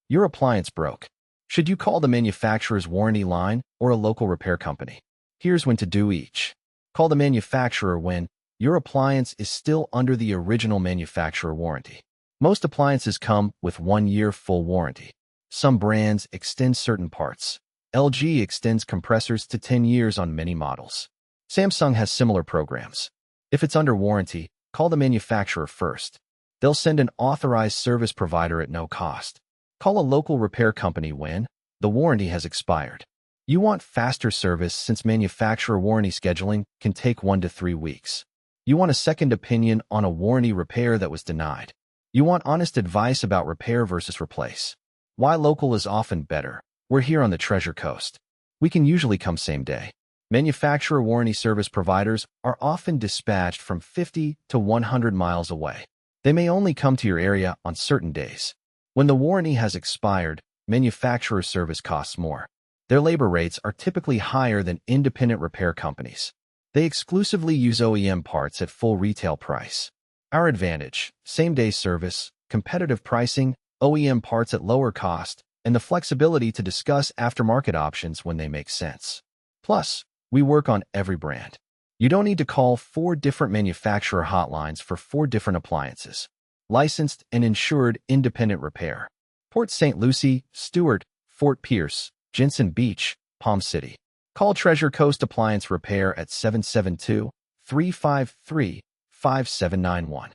Your appliance broke. Should you call the manufacturer's warranty line or a local repair company? Here's when to do each. Call the manufacturer when your appliance is still under the original manufacturer warranty. Most appliances come with 1-year full warranty. Some brands extend certain parts. LG extends compressors to 10 years on many models. Samsung has similar programs. If it's under warranty, call the manufacturer first. They'll send an authorized service provider at no cost. Call a local repair company when the warranty has expired. You want faster service since manufacturer warranty scheduling can take 1 to 3 weeks. You want a second opinion on a warranty repair that was denied. You want honest advice about repair versus replace. Why local is often better. We're here on the Treasure Coast. We can usually come same day. Manufacturer warranty service providers are often dispatched from 50 to 100 miles away. They may only come to your area on certain days. When the warranty has expired, manufacturer service costs more. Their labor rates are typically higher than independent repair companies. They exclusively use OEM parts at full retail price. Our advantage: same-day service, competitive pricing, OEM parts at lower cost, and the flexibility to discuss aftermarket options when they make sense. Plus, we work on every brand. You don't need to call 4 different manufacturer hotlines for 4 different appliances. Licensed and insured independent repair. Port St. Lucie, Stewart, Fort Pierce, Jensen Beach, Palm City. Call Treasure Coast Appliance Repair at 772-353-5791.